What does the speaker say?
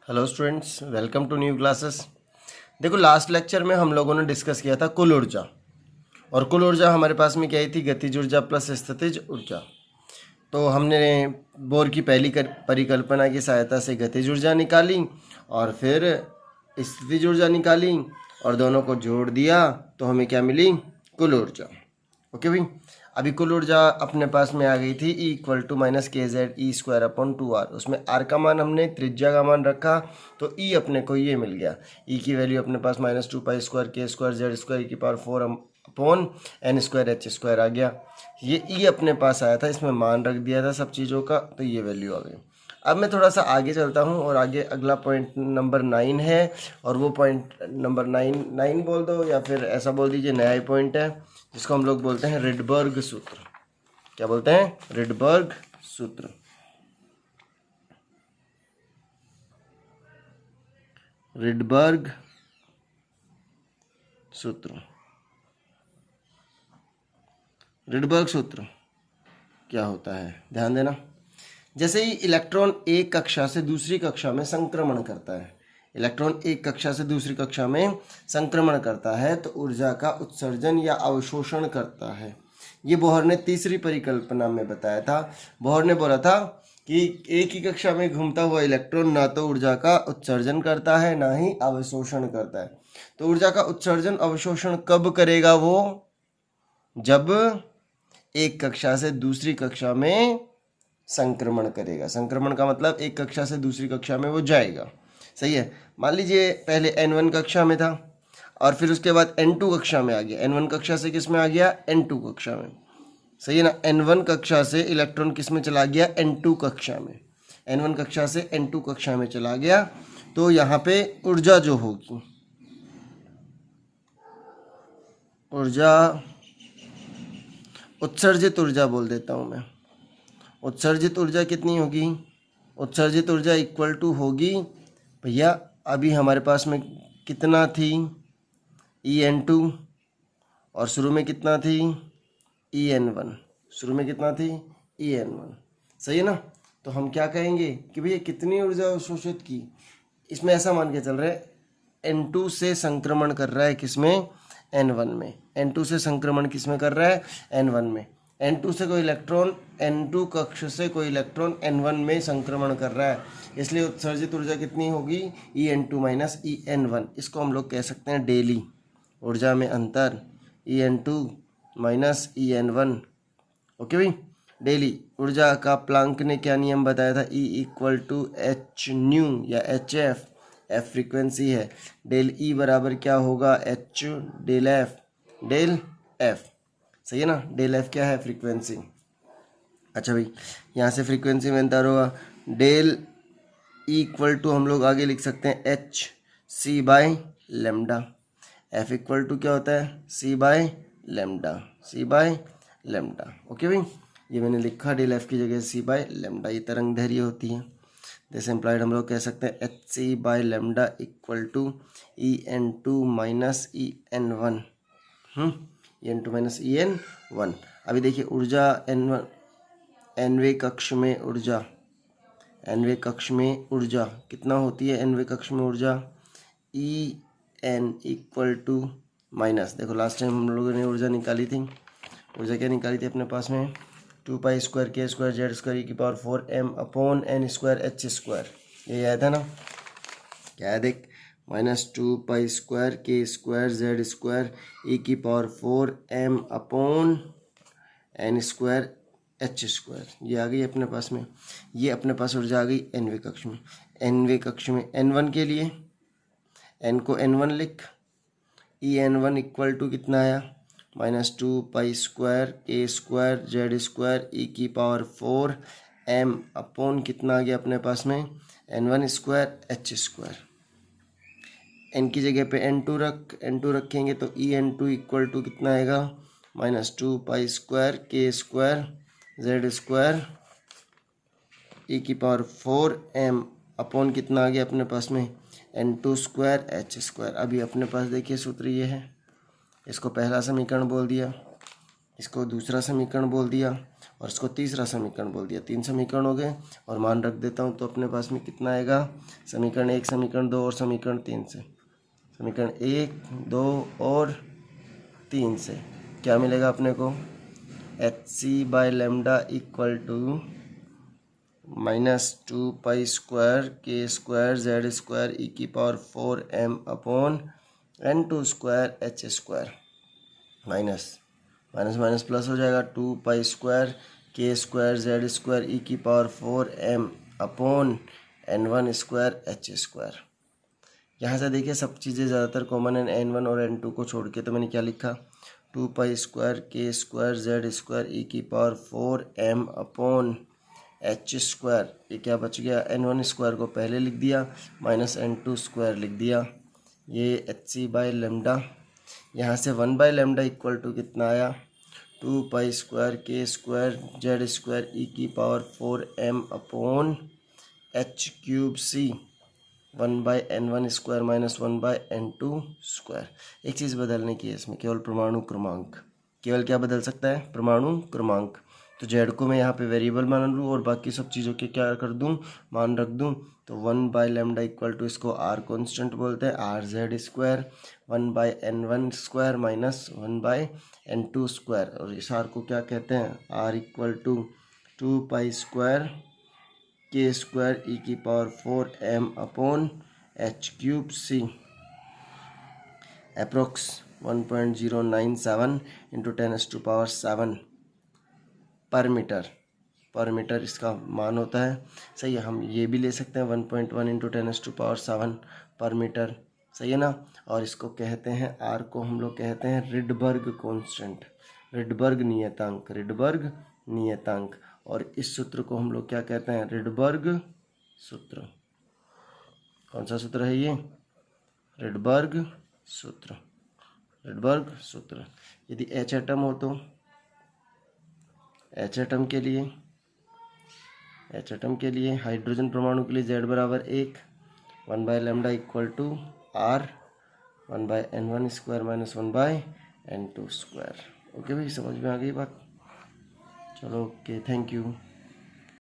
Hello students, welcome to new classes. देखो, last lecture में हम लोगों ने डिस्कस किया था कुल ऊर्जा। और कुल ऊर्जा हमारे पास में क्या आई थी? गतिज ऊर्जा प्लस स्थितिज ऊर्जा। तो हमने बोर की पहली परिकल्पना की सहायता से गतिज ऊर्जा निकाली और फिर स्थितिज ऊर्जा निकाली और दोनों को जोड़ दिया तो हमें क्या मिली? कुल ऊर्जा। ओके भाई, अभी कुल ऊर्जा अपने पास में आ गई थी E इक्वल टू माइनस के Z E square upon 2r। उसमें r का मान हमने त्रिज्या का मान रखा तो E अपने को ये मिल गया। E की वैल्यू अपने पास माइनस 2 पाई स्क्वायर के स्क्वायर जेड स्क्वायर की power 4 upon n square H square आ गया। ये E अपने पास आया था, इसमें मान रख दिया था सब चीज़ों का, तो ये वैल्यू आ गई। अब मैं थोड़ा सा आगे चलता हूँ और आगे अगला पॉइंट नंबर 9 है। और वो पॉइंट नंबर 9 बोल दो या फिर ऐसा बोल दीजिए नया ही पॉइंट है, जिसको हम लोग बोलते हैं रिडबर्ग सूत्र। क्या बोलते हैं? रिडबर्ग सूत्र। रिडबर्ग सूत्र। रिडबर्ग सूत्र क्या होता है, ध्यान देना। जैसे ही इलेक्ट्रॉन एक कक्षा से दूसरी कक्षा में संक्रमण करता है, इलेक्ट्रॉन एक कक्षा से दूसरी कक्षा में संक्रमण करता है तो ऊर्जा का उत्सर्जन या अवशोषण करता है। ये बोहर ने तीसरी परिकल्पना में बताया था। बोहर ने बोला था कि एक ही कक्षा में घूमता हुआ इलेक्ट्रॉन ना तो ऊर्जा का उत्सर्जन करता है ना ही अवशोषण करता है। तो ऊर्जा का उत्सर्जन अवशोषण कब करेगा? वो जब एक कक्षा से दूसरी कक्षा में संक्रमण करेगा। संक्रमण का मतलब एक कक्षा से दूसरी कक्षा में वो जाएगा। सही है। मान लीजिए पहले N1 कक्षा में था और फिर उसके बाद N2 कक्षा में आ गया। N1 कक्षा से किस में आ गया? N2 कक्षा में। सही है ना। N1 कक्षा से इलेक्ट्रॉन किस में चला गया? N2 कक्षा में। N1 कक्षा से N2 कक्षा में चला गया तो यहाँ पे ऊर्जा जो होगी, ऊर्जा उत्सर्जित ऊर्जा बोल देता हूँ मैं। उत्सर्जित ऊर्जा कितनी होगी? उत्सर्जित ऊर्जा इक्वल टू होगी भैया, अभी हमारे पास में कितना थी? En2 और शुरू में कितना थी? En1। शुरू में कितना थी? En1। सही है ना। तो हम क्या कहेंगे कि भैया कितनी ऊर्जा अवशोषित की? इसमें ऐसा मान के चल रहे हैं N2 से संक्रमण कर रहा है किसमें? N1 में। N2 से संक्रमण किसमें कर रहा है? N1 में। N2 से कोई इलेक्ट्रॉन N2 कक्ष से कोई इलेक्ट्रॉन N1 में संक्रमण कर रहा है, इसलिए उत्सर्जित ऊर्जा कितनी होगी? En2 minus En1। इसको हम लोग कह सकते हैं डेली ऊर्जा में अंतर, En2 माइनस En1। ओके भाई, डेली ऊर्जा का प्लांक ने क्या नियम बताया था? E equal to H nu या HF। F फ्रीक्वेंसी है, डेल E बराबर क्या होगा? H del F। Del F सही है ना। डेल F क्या है? फ्रीक्वेंसी। अच्छा भाई, यहाँ से फ्रीक्वेंसी में अंतर होगा। डेल E इक्वल टू हम लोग आगे लिख सकते हैं H C by lambda. F equal to क्या होता है? C by lambda. C by lambda. Okay भाई, ये मैंने लिखा डेल F की जगह C बाय लेमडा। ये तरंग दैर्घ्य होती है। दिस इम्प्लाइड हम लोग कह सकते हैं H C by lambda equal to En2 minus En1। En2 minus En1। अभी देखिए ऊर्जा N1 nवें कक्ष में ऊर्जा, nवें कक्ष में ऊर्जा कितना होती है? nवें कक्ष में ऊर्जा En इक्वल टू माइनस, देखो लास्ट टाइम हम लोगों ने ऊर्जा निकाली थी। ऊर्जा क्या निकाली थी अपने पास में? 2 पाई स्क्वायर के स्क्वायर जेड स्क्वायर ई की power 4 m upon n square H square. ये आया था ना। क्या है देख, माइनस 2 पाई स्क्वायर के स्क्वायर जेड स्क्वायर ई की power 4 m upon n square H square. ये आ गई अपने पास में। ये अपने पास ऊर्जा आ गई nवें कक्ष में। nवें कक्ष में n1 के लिए n को n1 लिख। En1 इक्वल टू कितना आया? माइनस 2 पाई स्क्वायर ए स्क्वायर जेड स्क्वायर ई की पावर 4 m अपॉन कितना आ गया अपने पास में? n1 square H square. n की जगह पे n2 रख, n2 रखेंगे तो En2 इक्वल टू कितना आएगा? माइनस 2 पाई स्क्वायर के स्क्वायर जेड स्क्वायर ई की पावर 4 m अपॉन कितना आ गया अपने पास में? N2 square H square. अभी अपने पास देखिए सूत्र ये है। इसको पहला समीकरण बोल दिया, इसको दूसरा समीकरण बोल दिया और इसको तीसरा समीकरण बोल दिया। 3 समीकरण हो गए और मान रख देता हूँ तो अपने पास में कितना आएगा, समीकरण 1, समीकरण 2 और समीकरण 3 से। समीकरण 1, 2 और 3 से क्या मिलेगा अपने को, hc/λ equal to -2π² k² z² e⁴m upon n² h²। Minus minus minus plus हो जाएगा, 2π² k² z² e⁴m upon n1² h²। यहाँ से देखिए सब चीज़ें ज़्यादातर कॉमन है, n1 और n2 को छोड़ के। तो मैंने क्या लिखा, 2π² k² z² e⁴m upon h²। ये क्या बच गया, n1² को पहले लिख दिया माइनस n2² लिख दिया। ये hc/λ, यहाँ से 1/λ इक्वल टू कितना आया, 2π² k² z² e⁴m upon h³ 1/n1² minus 1/n2²। एक चीज़ बदलने की है इसमें, केवल परमाणु क्रमांक। केवल क्या बदल सकता है, परमाणु क्रमांक। तो जेड को मैं यहाँ पे वेरिएबल मान लूँ और बाकी सब चीज़ों के क्या कर दूँ, मान रख दूँ। तो 1/λ इक्वल टू, इसको आर कॉन्स्टेंट बोलते हैं, rz², 1/n1² माइनस 1/n2²। और इस आर को क्या कहते हैं, R equal to 2π² k² e⁴m upon h³ approx 1.097 × 10⁻⁷ पर मीटर इसका मान होता है। सही है, हम ये भी ले सकते हैं 1.1 × 10⁻⁷ पर मीटर। सही है ना। और इसको कहते हैं, आर को हम लोग कहते हैं रिडबर्ग कांस्टेंट, रिडबर्ग नियतांक। और इस सूत्र को हम लोग क्या कहते हैं, रिडबर्ग सूत्र। कौन सा सूत्र है ये, रिडबर्ग सूत्र। यदि H एटम हो तो H एटम के लिए हाइड्रोजन परमाणु के लिए Z बराबर 1, 1/λ equal to R 1/n1² minus 1/n2²। Okay भाई, समझ में आ गई बात। चलो ओके, थैंक यू।